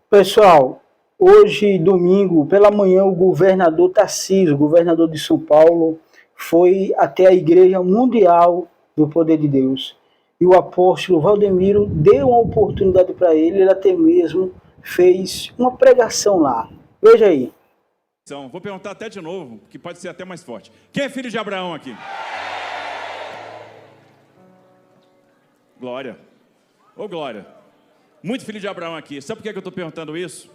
Pessoal, hoje, domingo, pela manhã, o governador Tarcísio, governador de São Paulo, foi até a Igreja Mundial do Poder de Deus. E o apóstolo Valdemiro deu uma oportunidade para ele, ele até mesmo fez uma pregação lá. Veja aí. Vou perguntar até de novo, que pode ser até mais forte. Quem é filho de Abraão aqui? Glória. Ô, glória. Muito filho de Abraão aqui. Sabe por que eu estou perguntando isso?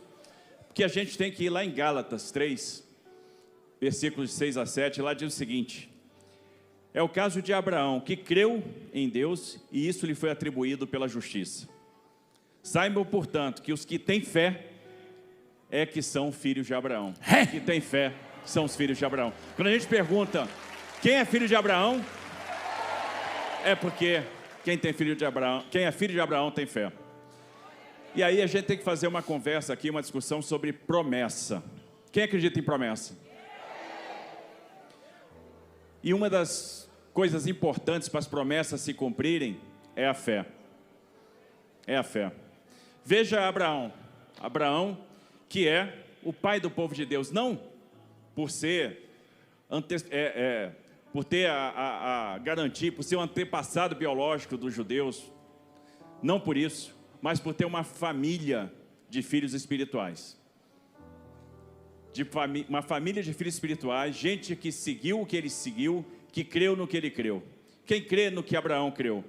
Porque a gente tem que ir lá em Gálatas 3, versículos 6 a 7, lá diz o seguinte: é o caso de Abraão, que creu em Deus e isso lhe foi atribuído pela justiça. Saibam, portanto, que os que têm fé é que são filhos de Abraão. Os que têm fé são os filhos de Abraão. Quando a gente pergunta quem é filho de Abraão, é porque quem é filho de Abraão tem fé. E aí a gente tem que fazer uma conversa aqui, uma discussão sobre promessa. Quem acredita em promessa? E uma das coisas importantes para as promessas se cumprirem é a fé. É a fé. Veja Abraão. Abraão, que é o pai do povo de Deus, não por ser por ter a garantia, por ser um antepassado biológico dos judeus, não por isso, mas por ter uma família de filhos espirituais. Uma família de filhos espirituais, gente que seguiu o que ele seguiu, que creu no que ele creu. Quem crê no que Abraão creu?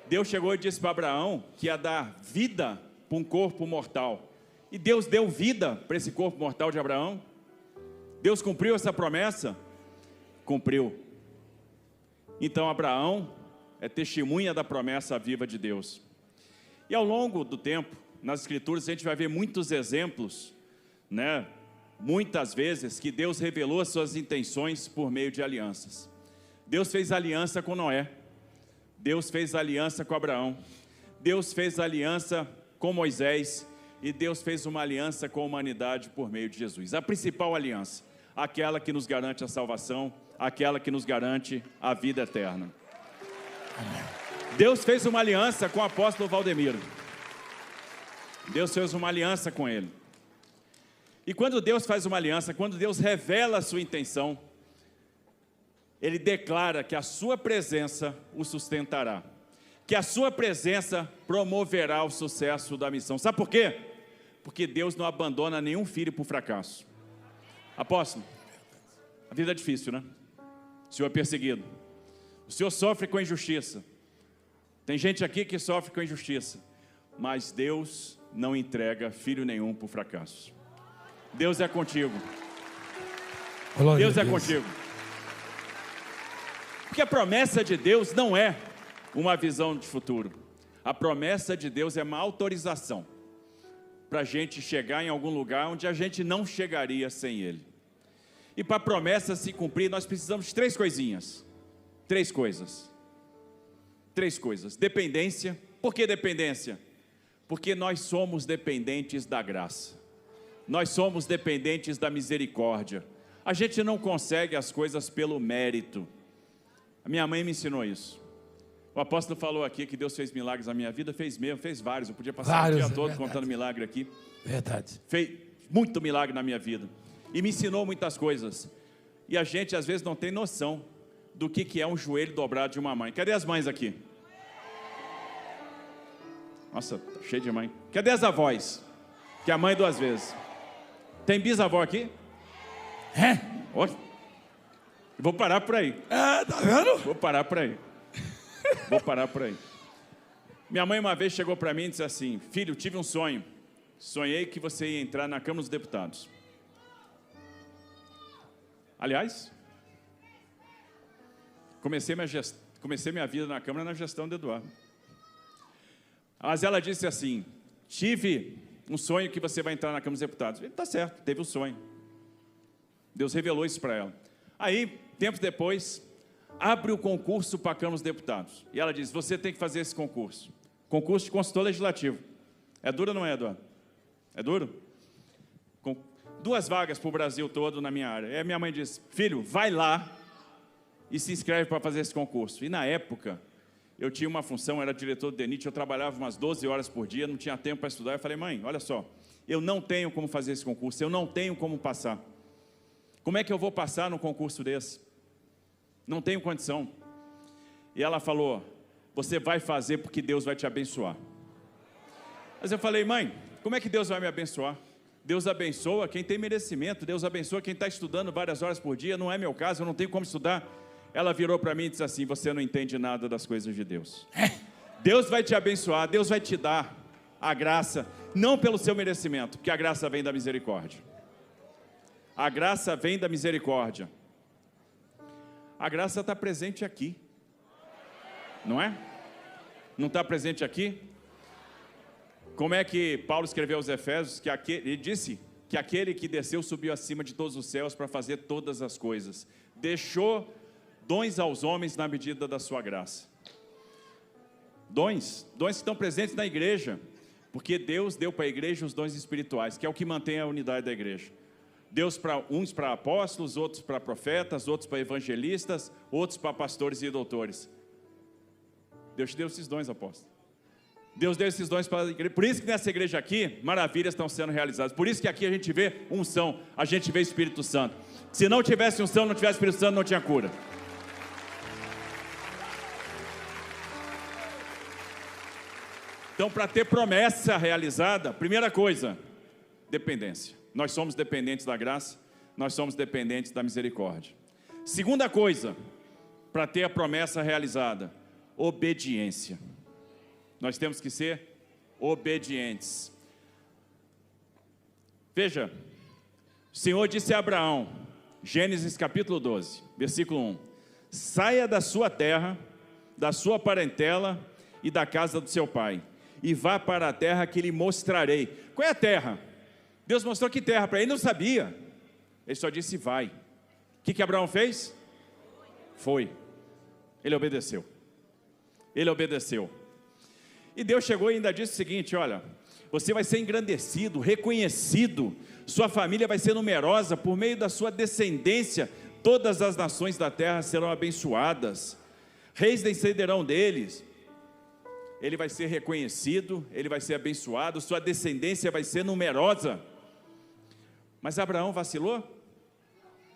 Deus chegou e disse para Abraão que ia dar vida para um corpo mortal. E Deus deu vida para esse corpo mortal de Abraão? Deus cumpriu essa promessa? Cumpriu. Então Abraão é testemunha da promessa viva de Deus. E ao longo do tempo, nas Escrituras, a gente vai ver muitos exemplos, né? Muitas vezes que Deus revelou as suas intenções por meio de alianças. Deus fez aliança com Noé. Deus fez aliança com Abraão. Deus fez aliança com Moisés. E Deus fez uma aliança com a humanidade por meio de Jesus. A principal aliança, aquela que nos garante a salvação, aquela que nos garante a vida eterna. Amém. Deus fez uma aliança com o apóstolo Valdemiro. Deus fez uma aliança com ele. E quando Deus faz uma aliança, quando Deus revela a sua intenção, Ele declara que a sua presença o sustentará, que a sua presença promoverá o sucesso da missão. Sabe por quê? Porque Deus não abandona nenhum filho por fracasso. Apóstolo, a vida é difícil, né? O senhor é perseguido, o senhor sofre com injustiça. Tem gente aqui que sofre com injustiça, mas Deus não entrega filho nenhum por fracasso. Deus é contigo. Deus é contigo. Porque a promessa de Deus não é uma visão de futuro. A promessa de Deus é uma autorização para a gente chegar em algum lugar onde a gente não chegaria sem Ele. E para a promessa se cumprir, nós precisamos de três coisinhas. Três coisas. Dependência. Por que dependência? Porque nós somos dependentes da graça. Nós somos dependentes da misericórdia. A gente não consegue as coisas pelo mérito. A minha mãe me ensinou isso. O apóstolo falou aqui que Deus fez milagres na minha vida, fez mesmo, fez vários. Eu podia passar o dia todo contando milagre aqui. Verdade. Fez muito milagre na minha vida. E me ensinou muitas coisas. E a gente às vezes não tem noção do que é um joelho dobrado de uma mãe. Cadê as mães aqui? Nossa, tá cheio de mãe. Cadê as avós? Que é a mãe duas vezes. Tem bisavó aqui? É? Vou parar por aí. Tá vendo? Vou parar por aí. Minha mãe uma vez chegou para mim e disse assim: filho, tive um sonho. Sonhei que você ia entrar na Câmara dos Deputados. Aliás, comecei minha vida na Câmara na gestão de Eduardo. Mas ela disse assim: tive um sonho que você vai entrar na Câmara dos Deputados. Ele está certo, teve um sonho. Deus revelou isso para ela. Aí, tempos depois, abre o concurso para a Câmara dos Deputados. E ela diz: você tem que fazer esse concurso. Concurso de consultor legislativo. É duro ou não é, Eduardo? É duro? 2 vagas para o Brasil todo na minha área. Aí minha mãe disse: filho, vai lá e se inscreve para fazer esse concurso. E na época, eu tinha uma função, era diretor do DENIT, eu trabalhava umas 12 horas por dia, não tinha tempo para estudar. Eu falei, mãe, olha só, eu não tenho como fazer esse concurso, eu não tenho como passar. Como é que eu vou passar num concurso desse? Não tenho condição. E ela falou, você vai fazer porque Deus vai te abençoar. Mas eu falei, mãe, como é que Deus vai me abençoar? Deus abençoa quem tem merecimento, Deus abençoa quem está estudando várias horas por dia, não é meu caso, eu não tenho como estudar. Ela virou para mim e disse assim, você não entende nada das coisas de Deus. Deus vai te abençoar, Deus vai te dar a graça, não pelo seu merecimento, porque a graça vem da misericórdia. A graça vem da misericórdia. A graça está presente aqui, não é? Não está presente aqui? Como é que Paulo escreveu aos Efésios? Ele disse que aquele que desceu subiu acima de todos os céus para fazer todas as coisas. Deixou dons aos homens na medida da sua graça. Dons que estão presentes na igreja, porque Deus deu para a igreja os dons espirituais, que é o que mantém a unidade da igreja. Deus uns para apóstolos, outros para profetas, outros para evangelistas, outros para pastores e doutores. Deus te deu esses dons, apóstolo. Deus deu esses dons para a igreja. Por isso que nessa igreja aqui, maravilhas estão sendo realizadas. Por isso que aqui a gente vê unção, a gente vê Espírito Santo. Se não tivesse unção, não tivesse Espírito Santo, não tinha cura. Então, para ter promessa realizada, primeira coisa, dependência. Nós somos dependentes da graça, nós somos dependentes da misericórdia. Segunda coisa, para ter a promessa realizada, obediência. Nós temos que ser obedientes. Veja, o Senhor disse a Abraão, Gênesis capítulo 12, versículo 1: saia da sua terra, da sua parentela e da casa do seu pai, e vá para a terra que lhe mostrarei. Qual é a terra? Deus mostrou que terra para ele, não sabia. Ele só disse vai. O que Abraão fez? Foi. Ele obedeceu. Ele obedeceu. E Deus chegou e ainda disse o seguinte, olha, você vai ser engrandecido, reconhecido, sua família vai ser numerosa, por meio da sua descendência, todas as nações da terra serão abençoadas, reis descenderão deles. Ele vai ser reconhecido, ele vai ser abençoado, sua descendência vai ser numerosa. Mas Abraão vacilou?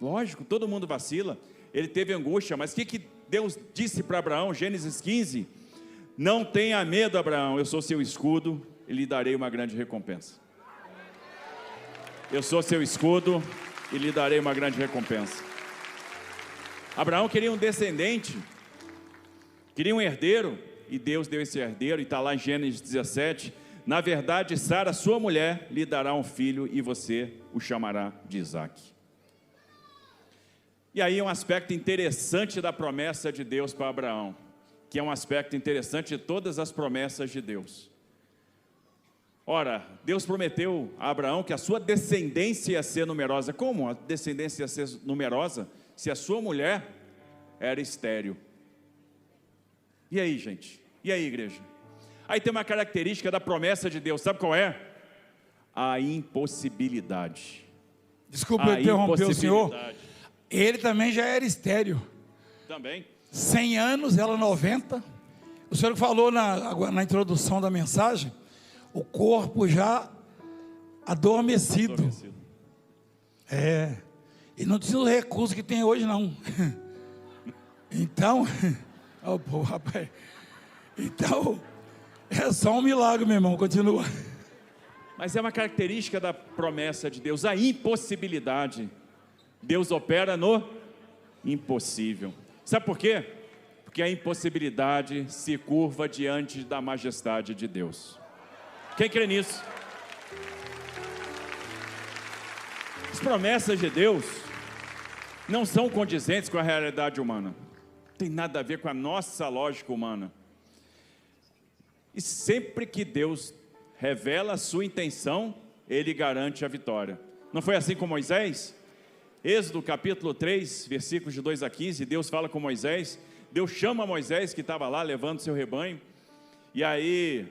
Lógico, todo mundo vacila. Ele teve angústia, mas o que Deus disse para Abraão, Gênesis 15? Não tenha medo, Abraão, eu sou seu escudo e lhe darei uma grande recompensa. Eu sou seu escudo e lhe darei uma grande recompensa. Abraão queria um descendente, queria um herdeiro, e Deus deu esse herdeiro, e está lá em Gênesis 17, na verdade, Sara, sua mulher, lhe dará um filho, e você o chamará de Isaque. E aí um aspecto interessante da promessa de Deus para Abraão, que é um aspecto interessante de todas as promessas de Deus. Ora, Deus prometeu a Abraão que a sua descendência ia ser numerosa. Como a descendência ia ser numerosa? Se a sua mulher era estéril. E aí, gente? E aí, igreja? Aí tem uma característica da promessa de Deus, sabe qual é? A impossibilidade. Desculpa eu interromper o senhor. Ele também já era estéril. Também. 100 anos, ela 90. O senhor falou na introdução da mensagem, o corpo já adormecido. E não tinha os recursos que tem hoje, não. Então, rapaz. Então, é só um milagre, meu irmão, continua. Mas é uma característica da promessa de Deus, a impossibilidade. Deus opera no impossível. Sabe por quê? Porque a impossibilidade se curva diante da majestade de Deus. Quem crê nisso? As promessas de Deus não são condizentes com a realidade humana. Não tem nada a ver com a nossa lógica humana. E sempre que Deus revela a sua intenção, Ele garante a vitória. Não foi assim com Moisés? Êxodo capítulo 3, versículos de 2 a 15, Deus fala com Moisés. Deus chama Moisés, que estava lá levando seu rebanho. E aí,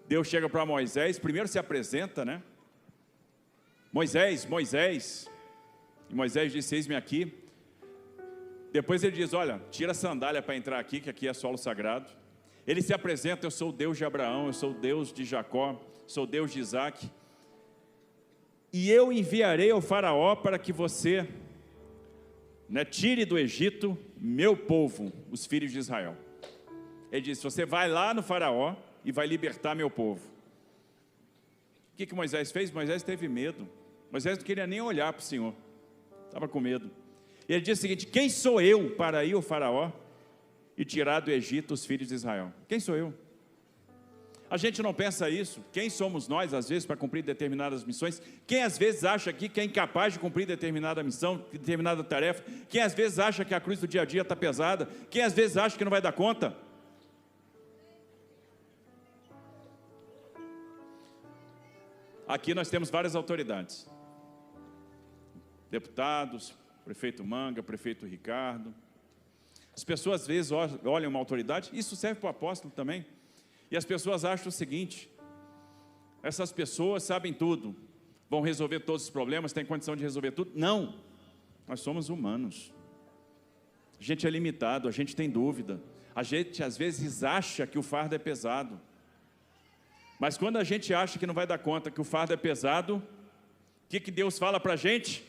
Deus chega para Moisés, primeiro se apresenta, né? Moisés, Moisés. E Moisés disse, eis-me aqui. Depois ele diz, olha, tira a sandália para entrar aqui, que aqui é solo sagrado. Ele se apresenta, eu sou o Deus de Abraão, eu sou o Deus de Jacó, sou o Deus de Isaac. E eu enviarei ao faraó para que você tire do Egito meu povo, os filhos de Israel. Ele disse, você vai lá no faraó e vai libertar meu povo. O que Moisés fez? Moisés teve medo. Moisés não queria nem olhar para o Senhor, estava com medo. E ele diz o seguinte, quem sou eu para ir ao faraó e tirar do Egito os filhos de Israel? Quem sou eu? A gente não pensa isso. Quem somos nós, às vezes, para cumprir determinadas missões? Quem às vezes acha aqui que é incapaz de cumprir determinada missão, determinada tarefa? Quem às vezes acha que a cruz do dia a dia está pesada? Quem às vezes acha que não vai dar conta? Aqui nós temos várias autoridades. Deputados, prefeito Manga, prefeito Ricardo. As pessoas às vezes olham uma autoridade, isso serve para o apóstolo também. E as pessoas acham o seguinte, essas pessoas sabem tudo, vão resolver todos os problemas, têm condição de resolver tudo. Não, nós somos humanos. A gente é limitado, a gente tem dúvida. A gente às vezes acha que o fardo é pesado. Mas quando a gente acha que não vai dar conta, que o fardo é pesado, o que Deus fala para a gente?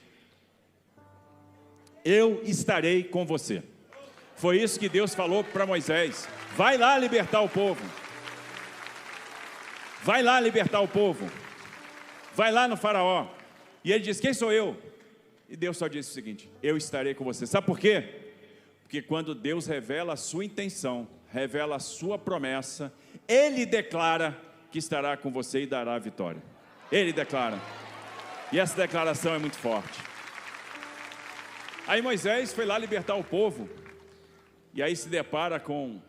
Eu estarei com você. Foi isso que Deus falou para Moisés. Vai lá libertar o povo. Vai lá libertar o povo. Vai lá no faraó. E ele diz, quem sou eu? E Deus só disse o seguinte, eu estarei com você. Sabe por quê? Porque quando Deus revela a sua intenção, revela a sua promessa, Ele declara que estará com você e dará a vitória. Ele declara. E essa declaração é muito forte. Aí Moisés foi lá libertar o povo. E aí se depara com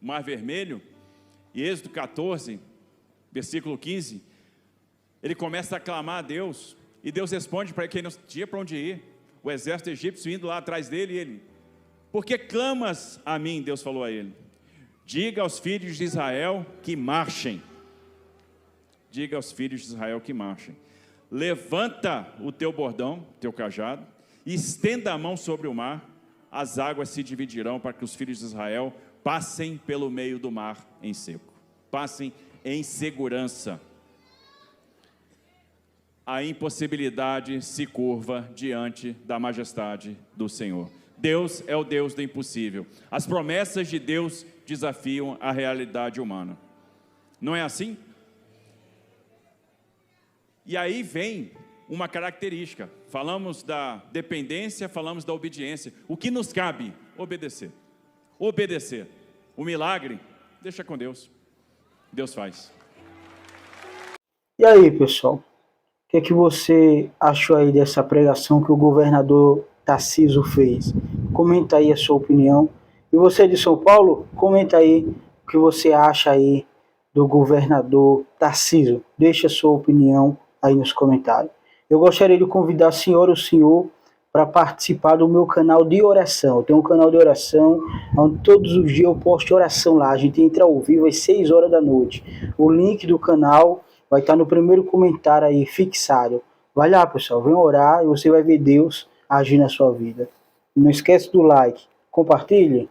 o Mar Vermelho. E Êxodo 14, versículo 15. Ele começa a clamar a Deus. E Deus responde para ele que ele não tinha para onde ir. O exército egípcio indo lá atrás dele. E ele, por que clamas a mim? Deus falou a ele. Diga aos filhos de Israel que marchem. Diga aos filhos de Israel que marchem. Levanta o teu bordão, teu cajado, e estenda a mão sobre o mar, as águas se dividirão para que os filhos de Israel passem pelo meio do mar em seco. Passem em segurança. A impossibilidade se curva diante da majestade do Senhor. Deus é o Deus do impossível. As promessas de Deus desafiam a realidade humana. Não é assim? E aí vem uma característica. Falamos da dependência, falamos da obediência. O que nos cabe? Obedecer. Obedecer. O milagre, deixa com Deus. Deus faz. E aí, pessoal? O que é que você achou aí dessa pregação que o governador Tarcísio fez? Comenta aí a sua opinião. E você de São Paulo, comenta aí o que você acha aí do governador Tarcísio. Deixa a sua opinião aí nos comentários. Eu gostaria de convidar a senhora ou o senhor para participar do meu canal de oração. Eu tenho um canal de oração, onde todos os dias eu posto oração lá. A gente entra ao vivo às 6 horas da noite. O link do canal vai estar no primeiro comentário aí, fixado. Vai lá, pessoal, vem orar e você vai ver Deus agir na sua vida. Não esquece do like, compartilhe.